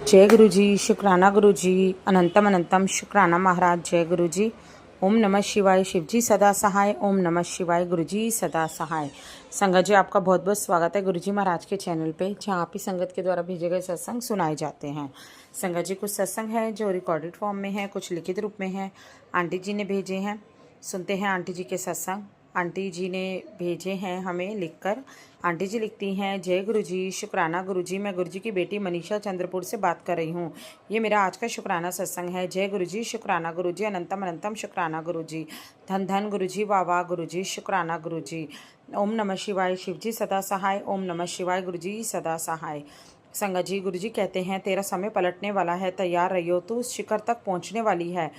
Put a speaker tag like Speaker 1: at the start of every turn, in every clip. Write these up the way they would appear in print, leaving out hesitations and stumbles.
Speaker 1: जय गुरु जी, शुक्राना गुरु जी, अनंतम अनंतम शुक्राना महाराज। जय गुरु जी। ओम नमः शिवाय। शिव जी सदा सहाय। ओम नमः शिवाय। गुरु जी सदा सहाय। संगत जी, आपका बहुत बहुत स्वागत है गुरु जी महाराज के चैनल पे, जहाँ आप ही संगत के द्वारा भेजे गए सत्संग सुनाए जाते हैं। संगत जी, कुछ सत्संग है जो रिकॉर्डेड फॉर्म में है, कुछ लिखित रूप में है, आंटी जी ने भेजे हैं। सुनते हैं आंटी जी के सत्संग। आंटी जी ने भेजे हैं हमें लिखकर। आंटी जी लिखती हैं, जय गुरु जी, शुक्राना गुरु जी। मैं गुरु जी की बेटी मनीषा चंद्रपुर से बात कर रही हूँ। ये मेरा आज का शुक्राना सत्संग है। जय गुरु जी, शुक्राना गुरु जी, अनंतम अनंतम शुक्राना गुरु जी। धन धन गुरु जी, वाह वाह गुरु जी, शुक्राना गुरु जी। ओम नमः शिवाय। शिव जी सदा सहाय। ओम नमः शिवाय। गुरु जी सदा सहाय। संगत जी, गुरु जी कहते हैं, तेरा समय पलटने वाला है, तैयार रहियो। तू उस शिखर तक पहुँचने वाली है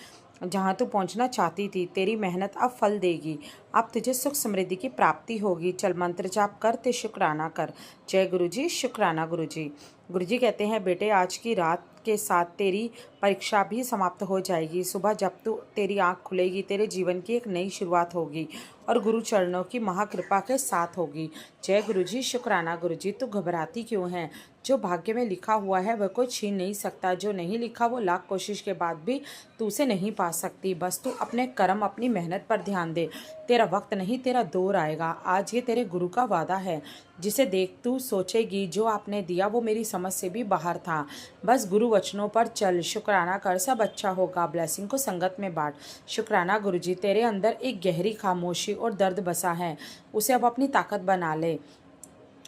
Speaker 1: जहाँ तू पहुँचना चाहती थी। तेरी मेहनत अब फल देगी। अब तुझे सुख समृद्धि की प्राप्ति होगी। चल मंत्र जाप कर, ते शुक्राना कर। जय गुरु जी, शुक्राना गुरु जी। गुरु जी कहते हैं, बेटे आज की रात के साथ तेरी परीक्षा भी समाप्त हो जाएगी। सुबह जब तू तेरी आँख खुलेगी, तेरे जीवन की एक नई शुरुआत होगी और गुरु चरणों की महाकृपा के साथ होगी। जय गुरु जी, शुक्राना गुरु जी। तू घबराती क्यों है? जो भाग्य में लिखा हुआ है वह कोई छीन नहीं सकता। जो नहीं लिखा वो लाख कोशिश के बाद भी तू उसे नहीं पा सकती। बस तू अपने कर्म, अपनी मेहनत पर ध्यान दे। तेरा वक्त नहीं, तेरा दौर आएगा। आज ये तेरे गुरु का वादा है, जिसे देख तू सोचेगी, जो आपने दिया वो मेरी समझ से भी बाहर था। बस गुरु वचनों पर चल, शुक्राना कर, सब अच्छा होगा। ब्लेसिंग को संगत में बांट। शुक्राना गुरु जी। तेरे अंदर एक गहरी खामोशी और दर्द बसा है, उसे अब अपनी ताकत बना ले।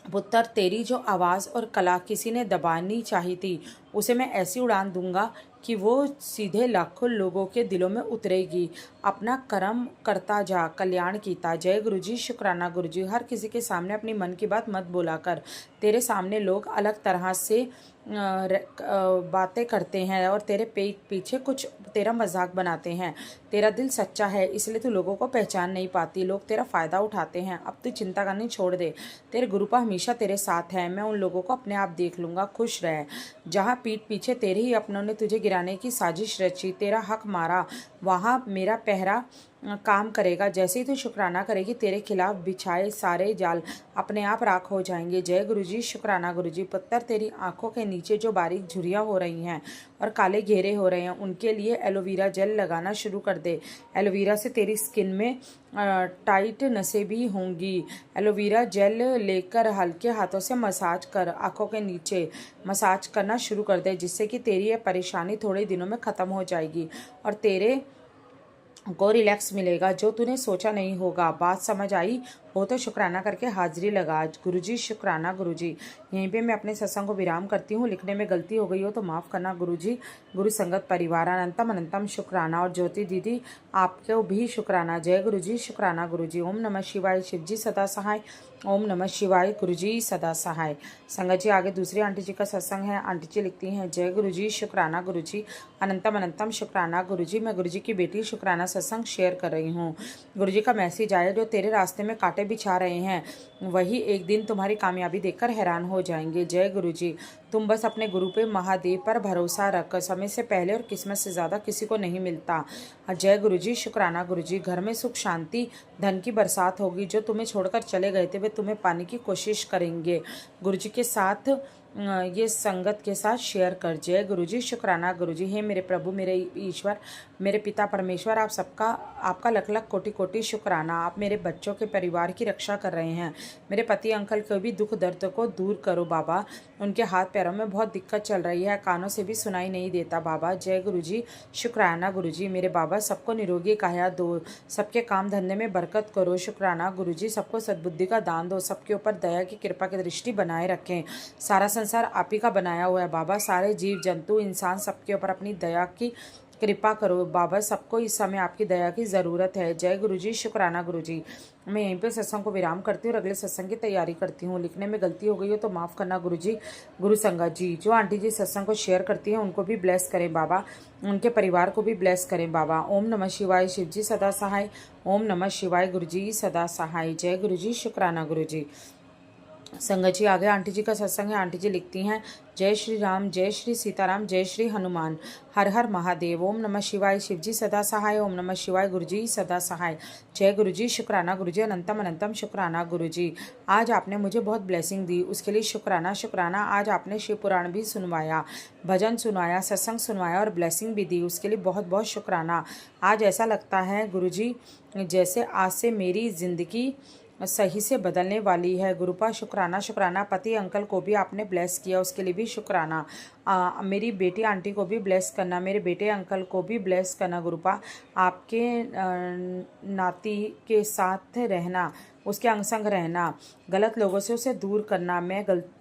Speaker 1: पुत्र, तेरी जो आवाज़ और कला किसी ने दबानी चाही थी, उसे मैं ऐसी उड़ान दूंगा कि वो सीधे लाखों लोगों के दिलों में उतरेगी। अपना कर्म करता जा, कल्याण कीता। जय गुरु जी, शुक्राना गुरु जी। हर किसी के सामने अपनी मन की बात मत बोला कर। तेरे सामने लोग अलग तरह से बातें करते हैं और तेरे पीछे कुछ तेरा मजाक बनाते हैं। तेरा दिल सच्चा है, इसलिए तू लोगों को पहचान नहीं पाती। लोग तेरा फ़ायदा उठाते हैं। अब तू चिंता करनी छोड़ दे। तेरे गुरुपा हमेशा तेरे साथ है। मैं उन लोगों को अपने आप देख लूँगा। खुश रह। जहाँ पीठ पीछे तेरे ही अपनों ने तुझे गिराने की साजिश रची, तेरा हक मारा, वहाँ मेरा पहरा काम करेगा। जैसे ही तू शुक्राना करेगी, तेरे खिलाफ बिछाए सारे जाल अपने आप राख हो जाएंगे। जय गुरु जी, शुक्राना गुरु जी। पुत्र, तेरी आंखों के नीचे जो बारीक झुर्रियाँ हो रही हैं और काले घेरे हो रहे हैं, उनके लिए एलोवेरा जेल लगाना शुरू कर दे। एलोवेरा से तेरी स्किन में टाइट नसें भी होंगी। एलोवेरा जेल लेकर हल्के हाथों से मसाज कर, आंखों के नीचे मसाज करना शुरू कर दे, जिससे कि तेरी ये परेशानी थोड़े दिनों में ख़त्म हो जाएगी और तेरे को रिलैक्स मिलेगा, जो तूने सोचा नहीं होगा। बात समझ आई हो तो शुक्राना करके हाजिरी लगा। गुरु जी, शुक्राना गुरु जी। यहीं पे मैं अपने सत्संग को विराम करती हूँ। लिखने में गलती हो गई हो तो माफ़ करना गुरु जी। गुरु संगत परिवार, अनंतम अनंतम शुक्राना। और ज्योति दीदी, आपको भी शुक्राना। जय गुरु जी, शुक्राना गुरु जी। ओम नमः शिवाय। शिव जी सदा सहाय। ओम नमः शिवाय। गुरु जी सदा सहाय। संगत जी, आगे दूसरी आंटी जी का सत्संग है। आंटी जी लिखती हैं, जय गुरु जी, शुक्राना गुरु जी, अनंतम अनंतम शुक्राना गुरु जी। मैं गुरु जी की बेटी शुक्राना सत्संग शेयर कर रही हूँ। गुरु जी का मैसेज आया, जो तेरे रास्ते में कांटे बिछा रहे हैं, वही एक दिन तुम्हारी कामयाबी देखकर हैरान हो जाएंगे। जय गुरु जी। तुम बस अपने गुरु पे, महादेव पर भरोसा रख। समय से पहले और किस्मत से ज़्यादा किसी को नहीं मिलता। जय गुरु जी, शुक्राना गुरु जी। घर में सुख शांति, धन की बरसात होगी। जो तुम्हें छोड़कर चले गए थे वे तुम्हें पाने की कोशिश करेंगे। गुरु जी के साथ ये संगत के साथ शेयर कर। जय गुरु जी, शुक्राना गुरु जी। हे मेरे प्रभु, मेरे ईश्वर, मेरे पिता परमेश्वर, आप सबका, आपका लख लख कोटि कोटि शुक्राना। आप मेरे बच्चों के परिवार की रक्षा कर रहे हैं। मेरे पति अंकल के भी दुख दर्द को दूर करो बाबा। उनके हाथ पैरों में बहुत दिक्कत चल रही है, कानों से भी सुनाई नहीं देता बाबा। जय गुरु जी, शुक्राना गुरु जी। मेरे बाबा, सबको निरोगी काया दो, सबके काम धंधे में बरकत करो। शुक्राना गुरु जी। सबको सद्बुद्धि का दान दो, सबके ऊपर दया की कृपा की दृष्टि बनाए रखें। सारा संसार आप ही का बनाया हुआ है बाबा। सारे जीव जंतु इंसान सबके ऊपर अपनी दया की कृपा करो बाबा। सबको इस समय आपकी दया की ज़रूरत है। जय गुरु जी, शुक्राना गुरु जी। मैं यहीं पे सत्संग को विराम करती हूँ और अगले सत्संग की तैयारी करती हूँ। लिखने में गलती हो गई हो तो माफ़ करना गुरु जी। गुरु संगत जी, जो आंटी जी सत्संग को शेयर करती हैं उनको भी ब्लेस करें बाबा, उनके परिवार को भी ब्लेस करें बाबा। ओम नमः शिवाय। शिव जी सदा सहाय। ओम नमः शिवाय। गुरु जी सदा सहाय। जय गुरु जी, शुक्राना गुरु जी। संगत जी आगे आंटी जी का सत्संग है। आंटी जी लिखती हैं, जय श्री राम, जय श्री सीताराम, जय श्री हनुमान, हर हर महादेव, ओम नमः शिवाय, शिव जी सदा सहाय, ओम नमः शिवाय, गुरु जी सदा सहाय, जय गुरु जी, शुक्राना गुरु जी, अनंतम अनंतम शुक्राना गुरु जी। आज आपने मुझे बहुत ब्लेसिंग दी, उसके लिए शुक्राना शुक्राना। आज आपने शिव पुराण भी सुनवाया, भजन सुनवाया, सत्संग सुनवाया और ब्लेसिंग भी दी, उसके लिए बहुत बहुत शुक्राना। आज ऐसा लगता है गुरु जी जैसे आज से मेरी ज़िंदगी सही से बदलने वाली है। गुरुपा शुक्राना शुक्राना। पति अंकल को भी आपने ब्लेस किया, उसके लिए भी शुक्राना। मेरी बेटी आंटी को भी ब्लेस करना, मेरे बेटे अंकल को भी ब्लेस करना गुरुपा। आपके नाती के साथ रहना, उसके अंग संग रहना, गलत लोगों से उसे दूर करना।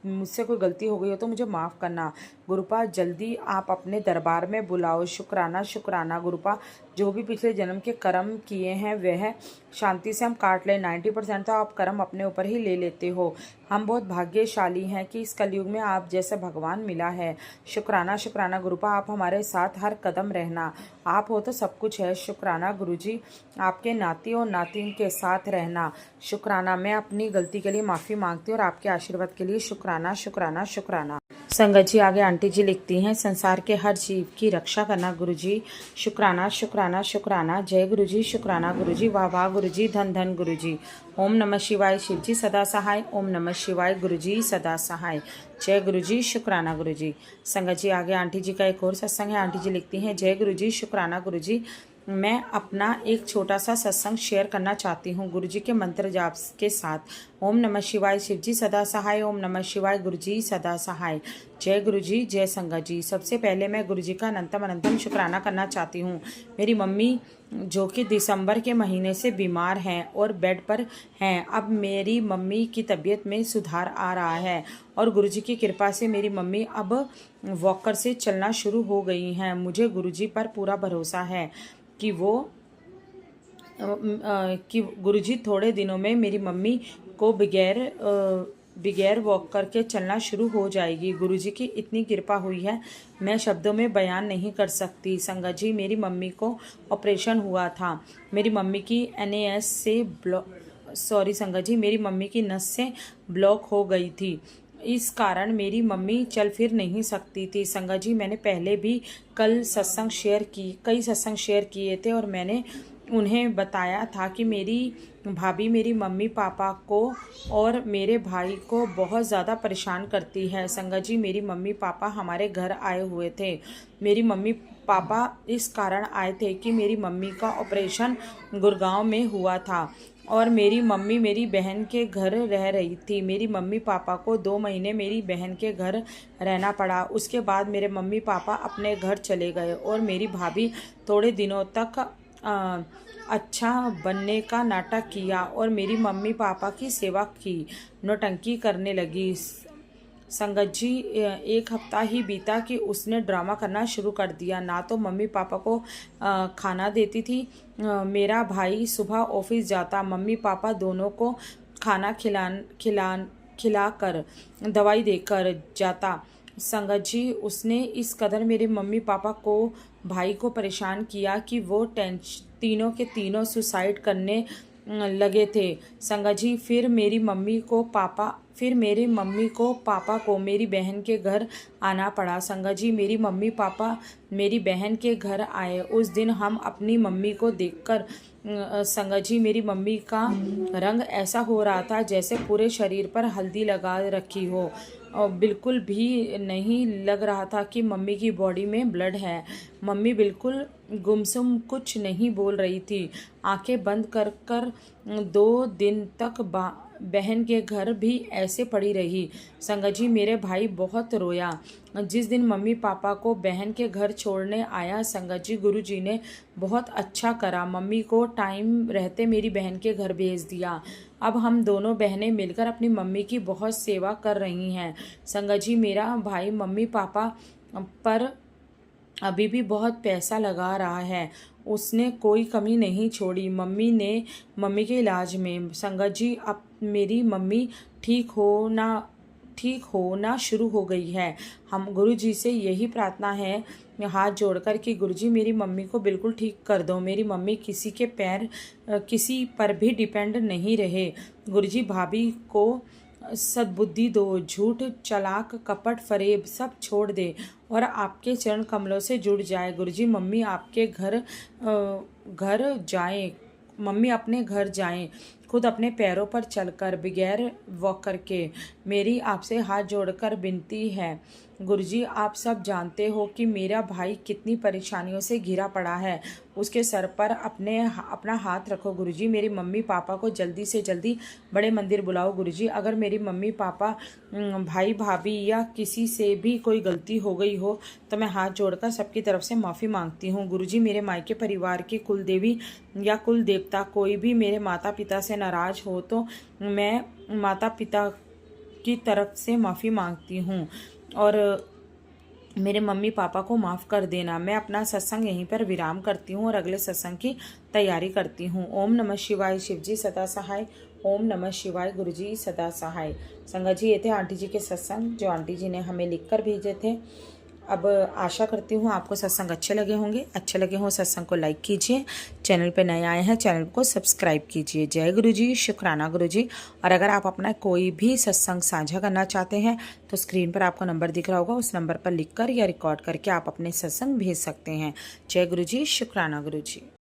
Speaker 1: मुझसे कोई गलती हो गई हो तो मुझे माफ़ करना गुरुपा। जल्दी आप अपने दरबार में बुलाओ। शुक्राना शुक्राना गुरुपा। जो भी पिछले जन्म के कर्म किए हैं वह शांति से हम काट लें। 90% तो आप कर्म अपने ऊपर ही ले लेते हो। हम बहुत भाग्यशाली हैं कि इस कलयुग में आप जैसे भगवान मिला है। शुक्राना शुक्राना गुरुपा। आप हमारे साथ हर कदम रहना, आप हो तो सब कुछ है। शुक्राना गुरुजी। आपके नाती और नातिन के साथ रहना, शुक्राना। मैं अपनी गलती के लिए माफ़ी मांगती हूँ और आपके आशीर्वाद के लिए शुक्राना शुक्राना शुक्राना। संगत जी आगे आंटी जी लिखती हैं, संसार के हर जीव की रक्षा करना गुरुजी, शुक्राना शुक्राना शुक्राना। जय गुरुजी, शुक्राना गुरुजी, वाह वाह गुरुजी, धन धन गुरुजी। ओम नमः शिवाय, शिव जी सदा सहाय, ओम नमः शिवाय, गुरुजी सदा सहाय, जय गुरुजी, शुक्राना गुरुजी। संगत जी आगे आंटी जी का एक और सत्संग है। आंटी जी लिखती हैं, जय गुरुजी, शुक्राना गुरुजी। मैं अपना एक छोटा सा सत्संग शेयर करना चाहती हूँ गुरुजी के मंत्र जाप के साथ। ओम नमः शिवाय, शिव जी सदा सहाय, ओम नमः शिवाय, गुरुजी सदा सहाय, जय गुरुजी, जय संगत जी। सबसे पहले मैं गुरुजी का अनंतम अनंतम शुक्राना करना चाहती हूँ। मेरी मम्मी जो कि दिसंबर के महीने से बीमार हैं और बेड पर हैं, अब मेरी मम्मी की तबीयत में सुधार आ रहा है और गुरुजी की कृपा से मेरी मम्मी अब वॉकर से चलना शुरू हो गई हैं। मुझे गुरुजी पर पूरा भरोसा है कि गुरुजी थोड़े दिनों में मेरी मम्मी को बगैर वॉक करके चलना शुरू हो जाएगी। गुरुजी की इतनी कृपा हुई है, मैं शब्दों में बयान नहीं कर सकती। संगत जी, मेरी मम्मी को ऑपरेशन हुआ था। मेरी मम्मी की संगत जी, मेरी मम्मी की नस से ब्लॉक हो गई थी। इस कारण मेरी मम्मी चल फिर नहीं सकती थी। संगत जी, मैंने पहले भी कई सत्संग शेयर किए थे और मैंने उन्हें बताया था कि मेरी भाभी मेरी मम्मी पापा को और मेरे भाई को बहुत ज़्यादा परेशान करती है। संगत जी, मेरी मम्मी पापा हमारे घर आए हुए थे। मेरी मम्मी पापा इस कारण आए थे कि मेरी मम्मी का ऑपरेशन गुड़गांव में हुआ था और मेरी मम्मी मेरी बहन के घर रह रही थी। मेरी मम्मी पापा को 2 महीने मेरी बहन के घर रहना पड़ा। उसके बाद मेरे मम्मी पापा अपने घर चले गए और मेरी भाभी थोड़े दिनों तक अच्छा बनने का नाटक किया और मेरी मम्मी पापा की सेवा की, नौटंकी करने लगी। संगत जी, 1 हफ्ता ही बीता कि उसने ड्रामा करना शुरू कर दिया। ना तो मम्मी पापा को खाना देती थी। मेरा भाई सुबह ऑफिस जाता, मम्मी पापा दोनों को खाना खिलाकर दवाई देकर जाता। संगत जी, उसने इस कदर मेरे मम्मी पापा को भाई को परेशान किया कि वो तीनों के तीनों सुसाइड करने लगे थे। संगत जी, फिर मेरी मम्मी को पापा को मेरी बहन के घर आना पड़ा। संगत जी, मेरी मम्मी पापा मेरी बहन के घर आए। उस दिन हम अपनी मम्मी को देखकर संगत जी, मेरी मम्मी का रंग ऐसा हो रहा था जैसे पूरे शरीर पर हल्दी लगा रखी हो और बिल्कुल भी नहीं लग रहा था कि मम्मी की बॉडी में ब्लड है। मम्मी बिल्कुल गुमसुम कुछ नहीं बोल रही थी। आंखें बंद कर 2 दिन तक बहन के घर भी ऐसे पड़ी रही। संगत जी, मेरे भाई बहुत रोया जिस दिन मम्मी पापा को बहन के घर छोड़ने आया। संगत जी, गुरुजी ने बहुत अच्छा करा, मम्मी को टाइम रहते मेरी बहन के घर भेज दिया। अब हम दोनों बहनें मिलकर अपनी मम्मी की बहुत सेवा कर रही हैं। संगत जी, मेरा भाई मम्मी पापा पर अभी भी बहुत पैसा लगा रहा है। उसने कोई कमी नहीं छोड़ी मम्मी के इलाज में। संगत जी, अब मेरी मम्मी ठीक होना शुरू हो गई है। हम गुरु जी से यही प्रार्थना है हाथ जोड़कर कि गुरुजी मेरी मम्मी को बिल्कुल ठीक कर दो। मेरी मम्मी किसी पर भी डिपेंड नहीं रहे। गुरुजी, भाभी को सद्बुद्धि दो, झूठ चालाक कपट फरेब सब छोड़ दे और आपके चरण कमलों से जुड़ जाए। गुरुजी मम्मी आपके घर जाएं, मम्मी अपने घर जाएं, खुद अपने पैरों पर चलकर बगैर वॉक करके। मेरी आपसे हाथ जोड़कर विनती है गुरुजी, आप सब जानते हो कि मेरा भाई कितनी परेशानियों से घिरा पड़ा है। उसके सर पर अपना हाथ रखो गुरुजी। मेरी मम्मी पापा को जल्दी से जल्दी बड़े मंदिर बुलाओ गुरुजी। अगर मेरी मम्मी पापा, भाई भाभी या किसी से भी कोई गलती हो गई हो तो मैं हाथ जोड़कर सबकी तरफ से माफ़ी मांगती हूँ गुरुजी। मेरे मायके परिवार की कुल देवी या कुल देवता कोई भी मेरे माता पिता से नाराज़ हो तो मैं माता पिता की तरफ से माफ़ी मांगती हूँ और मेरे मम्मी पापा को माफ़ कर देना। मैं अपना सत्संग यहीं पर विराम करती हूँ और अगले सत्संग की तैयारी करती हूँ। ओम नमः शिवाय, शिवजी सदा सहाय। ओम नमः शिवाय, गुरुजी सदा सहाय। संगत जी, ये थे आंटी जी के सत्संग जो आंटी जी ने हमें लिखकर भेजे थे। अब आशा करती हूँ आपको सत्संग अच्छे लगे होंगे। अच्छे लगे हों सत्संग को लाइक कीजिए, चैनल पे नए आए हैं चैनल को सब्सक्राइब कीजिए। जय गुरुजी, शुक्राना गुरुजी। और अगर आप अपना कोई भी सत्संग साझा करना चाहते हैं तो स्क्रीन पर आपको नंबर दिख रहा होगा, उस नंबर पर लिखकर या रिकॉर्ड करके आप अपने सत्संग भेज सकते हैं। जय गुरुजी, शुक्राना गुरुजी।